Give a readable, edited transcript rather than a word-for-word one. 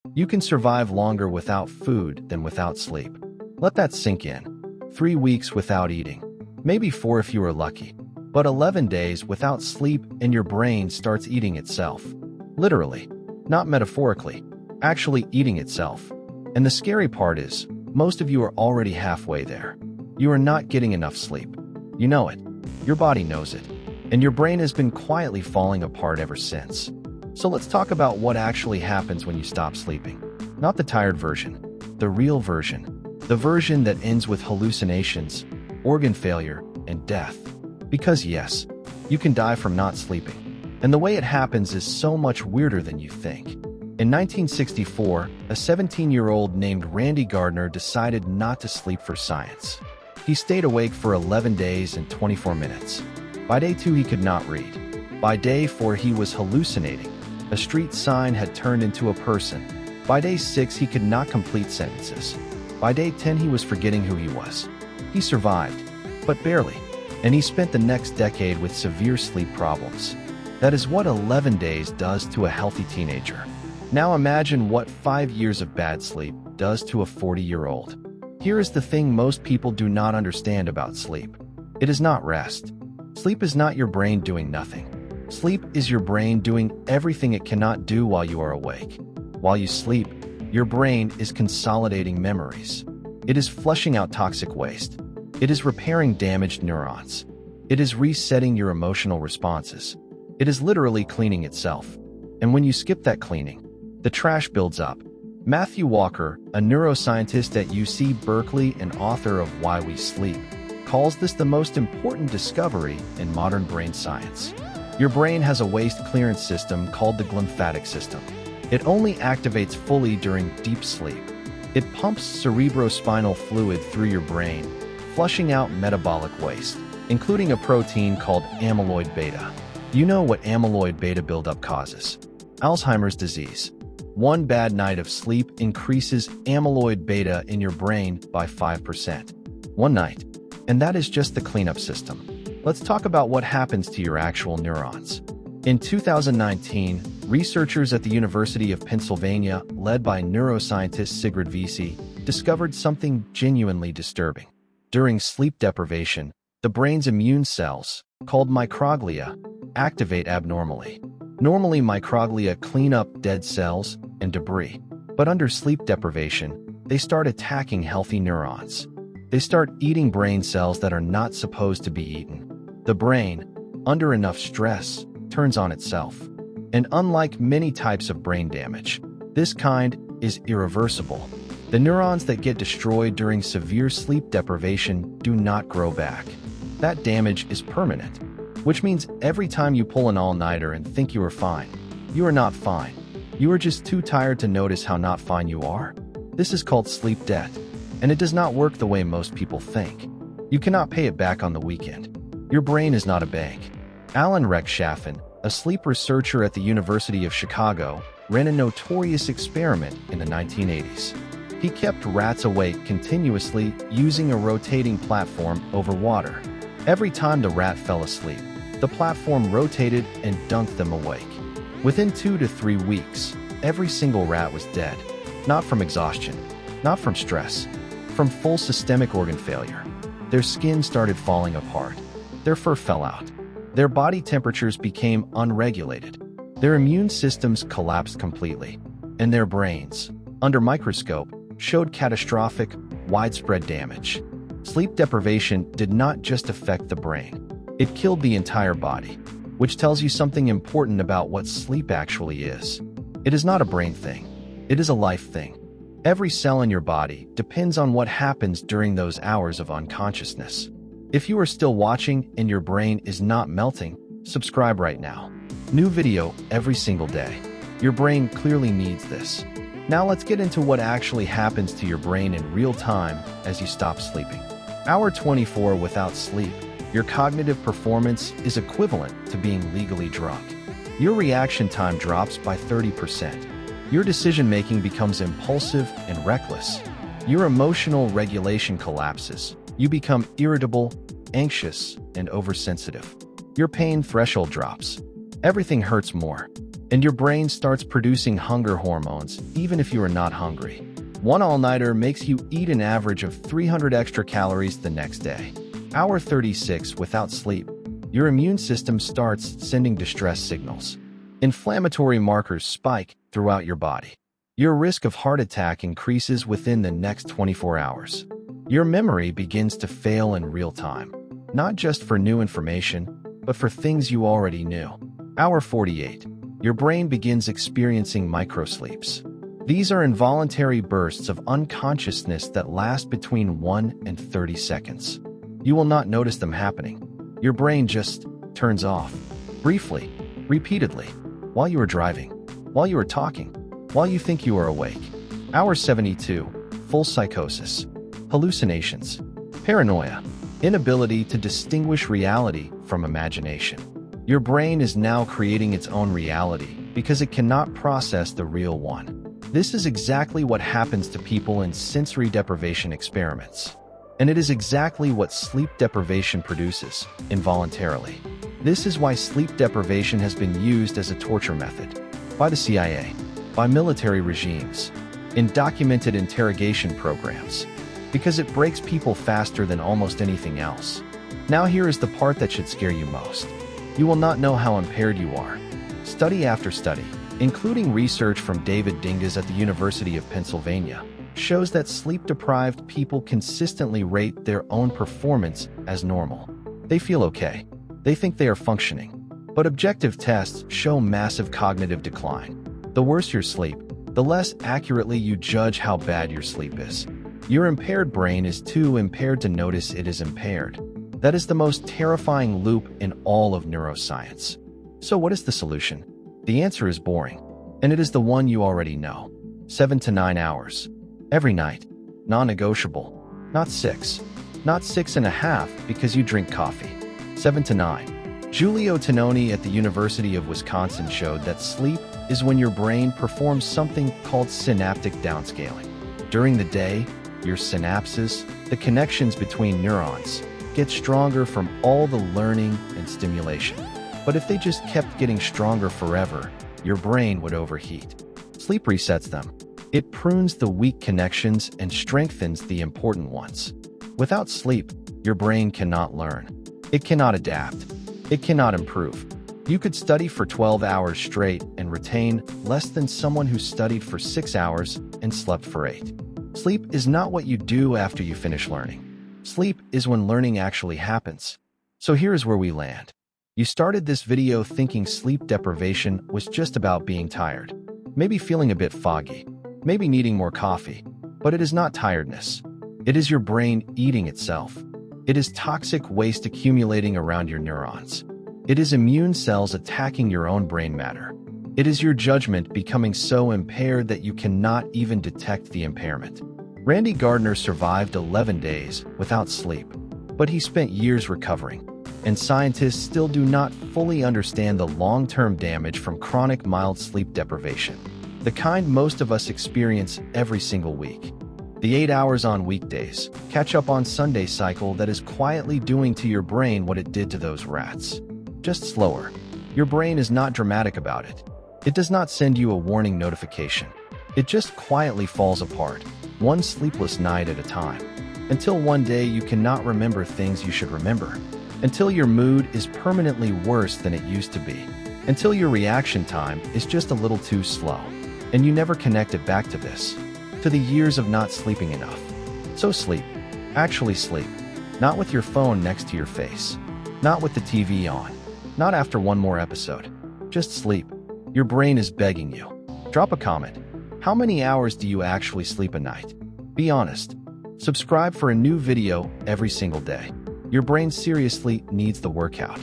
You can survive longer without food than without sleep. Let that sink in. 3 weeks without eating. Maybe 4 if you are lucky. But 11 days without sleep and your brain starts eating itself. Literally. Not metaphorically. Actually eating itself. And the scary part is, most of you are already halfway there. You are not getting enough sleep. You know it. Your body knows it. And your brain has been quietly falling apart ever since. So let's talk about what actually happens when you stop sleeping. Not the tired version. The real version. The version that ends with hallucinations, organ failure, and death. Because yes, you can die from not sleeping. And the way it happens is so much weirder than you think. In 1964, a 17-year-old named Randy Gardner decided not to sleep for science. He stayed awake for 11 days and 24 minutes. By day 2, he could not read. By day 4, he was hallucinating. A street sign had turned into a person. By day 6, he could not complete sentences. By day 10, he was forgetting who he was. He survived, but barely, and he spent the next decade with severe sleep problems. That is what 11 days does to a healthy teenager. Now imagine what 5 years of bad sleep does to a 40-year-old. Here is the thing most people do not understand about sleep. It is not rest. Sleep is not your brain doing nothing. Sleep is your brain doing everything it cannot do while you are awake. While you sleep, your brain is consolidating memories. It is flushing out toxic waste. It is repairing damaged neurons. It is resetting your emotional responses. It is literally cleaning itself. And when you skip that cleaning, the trash builds up. Matthew Walker, a neuroscientist at UC Berkeley and author of Why We Sleep, calls this the most important discovery in modern brain science. Your brain has a waste clearance system called the glymphatic system. It only activates fully during deep sleep. It pumps cerebrospinal fluid through your brain, flushing out metabolic waste, including a protein called amyloid beta. You know what amyloid beta buildup causes? Alzheimer's disease. One bad night of sleep increases amyloid beta in your brain by 5%. One night. And that is just the cleanup system. Let's talk about what happens to your actual neurons. In 2019, researchers at the University of Pennsylvania, led by neuroscientist Sigrid Veasey, discovered something genuinely disturbing. During sleep deprivation, the brain's immune cells, called microglia, activate abnormally. Normally, microglia clean up dead cells and debris. But under sleep deprivation, they start attacking healthy neurons. They start eating brain cells that are not supposed to be eaten. The brain, under enough stress, turns on itself. And unlike many types of brain damage, this kind is irreversible. The neurons that get destroyed during severe sleep deprivation do not grow back. That damage is permanent, which means every time you pull an all-nighter and think you are fine, you are not fine. You are just too tired to notice how not fine you are. This is called sleep debt, and it does not work the way most people think. You cannot pay it back on the weekend. Your brain is not a bank. Alan Rechtschaffen, a sleep researcher at the University of Chicago, ran a notorious experiment in the 1980s. He kept rats awake continuously using a rotating platform over water. Every time the rat fell asleep, the platform rotated and dunked them awake. Within 2 to 3 weeks, every single rat was dead. Not from exhaustion, not from stress, from full systemic organ failure. Their skin started falling apart. Their fur fell out. Their body temperatures became unregulated. Their immune systems collapsed completely. And their brains, under microscope, showed catastrophic, widespread damage. Sleep deprivation did not just affect the brain. It killed the entire body, which tells you something important about what sleep actually is. It is not a brain thing. It is a life thing. Every cell in your body depends on what happens during those hours of unconsciousness. If you are still watching and your brain is not melting, subscribe right now. New video every single day. Your brain clearly needs this. Now let's get into what actually happens to your brain in real time as you stop sleeping. Hour 24 without sleep, your cognitive performance is equivalent to being legally drunk. Your reaction time drops by 30%. Your decision-making becomes impulsive and reckless. Your emotional regulation collapses. You become irritable, anxious, and oversensitive. Your pain threshold drops. Everything hurts more. and your brain starts producing hunger hormones even if you are not hungry. One all-nighter makes you eat an average of 300 extra calories the next day. Hour 36 without sleep. Your immune system starts sending distress signals. Inflammatory markers spike throughout your body. Your risk of heart attack increases within the next 24 hours. Your memory begins to fail in real time, not just for new information, but for things you already knew. Hour 48. Your brain begins experiencing microsleeps. These are involuntary bursts of unconsciousness that last between 1 and 30 seconds. You will not notice them happening. Your brain just turns off, briefly, repeatedly, while you are driving, while you are talking, while you think you are awake. Hour 72. Full psychosis. Hallucinations. Paranoia. Inability to distinguish reality from imagination. Your brain is now creating its own reality because it cannot process the real one. This is exactly what happens to people in sensory deprivation experiments. And it is exactly what sleep deprivation produces, involuntarily. This is why sleep deprivation has been used as a torture method by the CIA, by military regimes, in documented interrogation programs, because it breaks people faster than almost anything else. Now here is the part that should scare you most. You will not know how impaired you are. Study after study, including research from David Dinges at the University of Pennsylvania, shows that sleep-deprived people consistently rate their own performance as normal. They feel okay. They think they are functioning. But objective tests show massive cognitive decline. The worse your sleep, the less accurately you judge how bad your sleep is. Your impaired brain is too impaired to notice it is impaired. That is the most terrifying loop in all of neuroscience. So what is the solution? The answer is boring, and it is the one you already know. 7 to 9 hours. Every night. Non-negotiable. Not 6. Not 6.5 because you drink coffee. 7 to 9. Giulio Tononi at the University of Wisconsin showed that sleep is when your brain performs something called synaptic downscaling. During the day, your synapses, the connections between neurons, get stronger from all the learning and stimulation. But if they just kept getting stronger forever, your brain would overheat. Sleep resets them. It prunes the weak connections and strengthens the important ones. Without sleep, your brain cannot learn. It cannot adapt. It cannot improve. You could study for 12 hours straight and retain less than someone who studied for 6 hours and slept for 8. Sleep is not what you do after you finish learning. Sleep is when learning actually happens. So here is where we land. You started this video thinking sleep deprivation was just about being tired, maybe feeling a bit foggy, maybe needing more coffee, but it is not tiredness. It is your brain eating itself. It is toxic waste accumulating around your neurons. It is immune cells attacking your own brain matter. It is your judgment becoming so impaired that you cannot even detect the impairment. Randy Gardner survived 11 days without sleep, but he spent years recovering, and scientists still do not fully understand the long-term damage from chronic mild sleep deprivation, the kind most of us experience every single week. The 8 hours on weekdays, catch up on Sunday cycle that is quietly doing to your brain what it did to those rats. Just slower. Your brain is not dramatic about it. It does not send you a warning notification. It just quietly falls apart, one sleepless night at a time, until one day you cannot remember things you should remember, until your mood is permanently worse than it used to be, until your reaction time is just a little too slow, and you never connect it back to this, to the years of not sleeping enough. So sleep. Actually sleep. Not with your phone next to your face. Not with the TV on. Not after one more episode. Just sleep. Your brain is begging you. Drop a comment. How many hours do you actually sleep a night? Be honest. Subscribe for a new video every single day. Your brain seriously needs the workout.